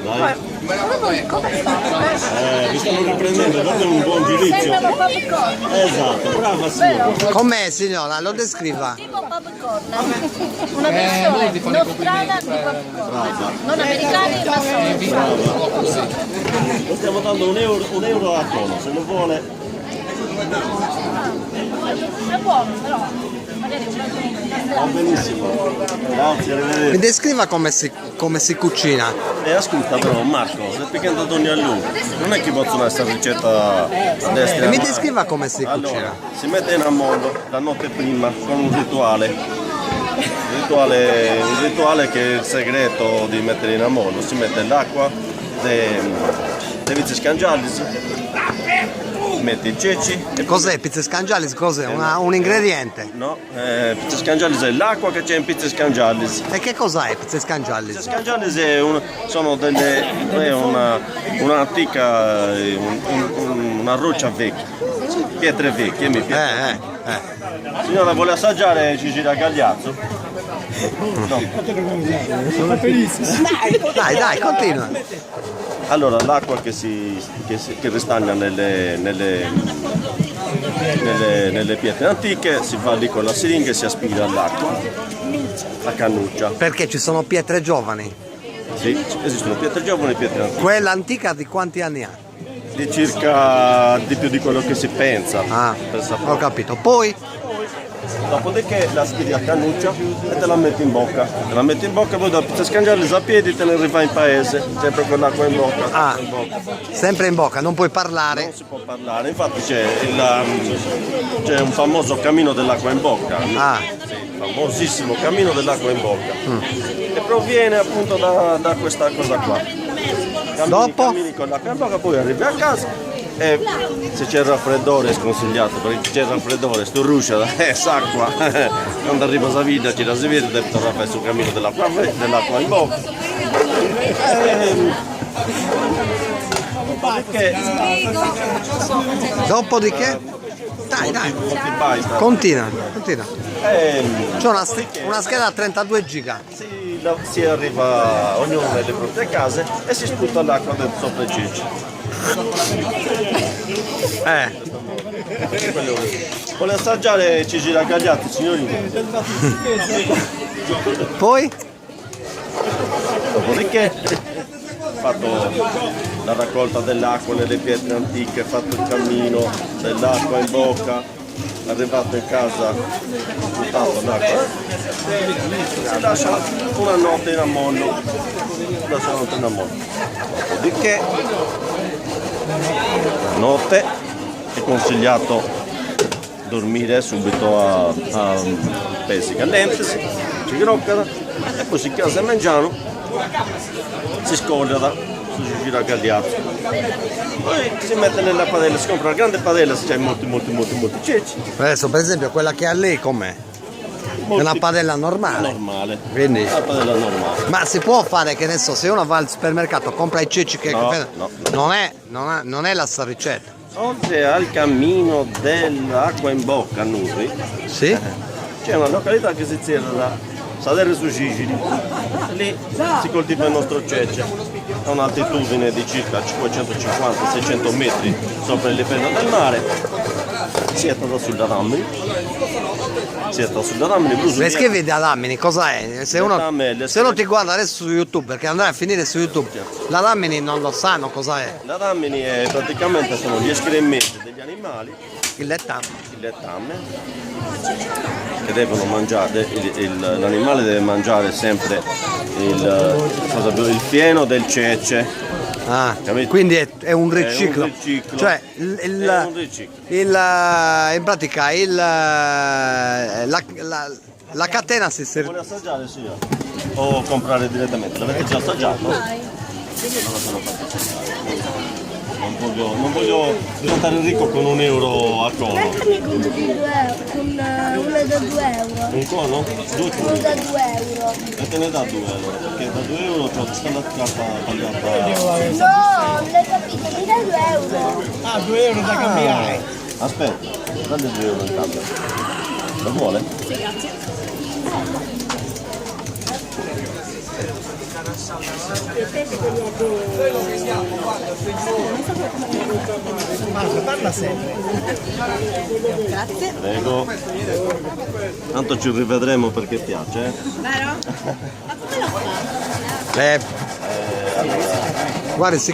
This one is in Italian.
Dai. Come fai? Mi stanno riprendendo, guarda un buon giudizio. Sembra popcorn. Esatto, brava signora. Com'è signora? Lo descriva. Tipo popcorn. Una versione nostrana di popcorn. Non americani, ma sono. Lo stiamo dando un euro a cono, se lo vuole. È buono, però. Magari Va benissimo. Grazie, Mi arrivederci. descriva come si cucina. Ascolta però Marco, perché è andato a lungo. Non è che posso questa ricetta a destra. E mi descriva come si Allora, cucina. si mette in ammondo la notte prima con un rituale. Un rituale che è il segreto di mettere in ammondo. Si mette l'acqua, le vizi scangialis, metti i ceci. Cos'è pizza scangialis? Cos'è? Un ingrediente? No, pizza scangialis è l'acqua che c'è in pizza scangialis. E che cos'è pizza Pizza scangialis? scangialis è un'antica, una roccia vecchia, pietre vecchie, mi piace. Signora, vuole assaggiare Cicina Gagliazzo? No. Dai, continua. Allora, l'acqua che ristagna nelle pietre antiche, si va lì con la siringa e si aspira l'acqua, la cannuccia. Perché ci sono pietre giovani. Sì, esistono pietre giovani e pietre antiche. Quella antica di quanti anni ha? Di circa di più di quello che si pensa. Ah, Pensa ho capito. Poi? Dopodiché la spiri a cannuccia e te la metti in bocca. Te la metti in bocca, poi dopo te scangiarli a piedi te ne rifai in paese, sempre con l'acqua in bocca. Ah, in bocca. sempre in bocca, non puoi parlare. Non si può parlare, infatti c'è un famoso cammino dell'acqua in bocca. Ah. Sì, famosissimo cammino dell'acqua in bocca. E proviene appunto da questa cosa qua. Cammini con l'acqua in bocca, poi arrivi a casa. E se c'è il raffreddore è sconsigliato, perché c'è il raffreddore, sto ruscia, s'acqua, quando arriva a vita ci la si vede, deve tornare a fare sul cammino dell'acqua in bocca. Dopodiché? Dai, Molti bytes. continua. C'è Dopodiché una scheda a 32 giga. si arriva ognuno nelle proprie case e si sputa l'acqua dentro sopra i ceci. Vuole assaggiare Cicina Gagliazzi, signorina? Poi? Dopodiché fatto la raccolta dell'acqua nelle pietre antiche, fatto il cammino dell'acqua in bocca, arrivato in casa, buttato l'acqua, si lascia una notte in ammonno. Dopodiché notte è consigliato dormire subito a pesi candenti, si groccano e poi si chiasa il mangiano, si scorda su Cicina Gagliazzo, poi si mette nella padella, si compra una grande padella se c'è molti ceci. Adesso per esempio quella che ha lei com'è? È una padella normale. Normale. Quindi. Una padella normale. Ma si può fare, che ne so, se uno va al supermercato compra i ceci che No. non è la stessa ricetta. Oltre al cammino dell'acqua in bocca a Nutri, Sì? c'è una località che si chiama Sadere su Gigili. Lì si coltiva il nostro cece a un'altitudine di circa 550-600 metri sopra il livello del mare. Siete da sul Dammini. Le scrivi da Dammini, cosa è? Se uno ti guarda adesso su YouTube, perché andrà a finire su YouTube, la Dammini non lo sanno cosa è. La Dammini è praticamente sono gli escrementi degli animali, Il lettame. il lettame, che devono mangiare, l'animale deve mangiare sempre il fieno del cece. Ah, Capito? quindi è un riciclo. È un riciclo. Cioè È un riciclo. in pratica la catena si serve. Vuole assaggiare, signore? O comprare direttamente? L'avete già assaggiato? Non voglio diventare ricco con un euro a cono. Mettami con 2 euro, con uno da 2 euro. Un cono? 2 Uno cono. da 2 euro. E te ne dà 2 allora, perché da 2 euro c'ho tutta la carta tagliata. No, non hai capito, mi dai 2 euro. Ah, 2 euro da cambiare. Aspetta, dammi 2 euro in cambio. Lo vuole? Sì, grazie. Parla sempre. Grazie. Prego. Tanto ci rivedremo perché piace. Vero? Ma come l'ho fatto? Guarda, si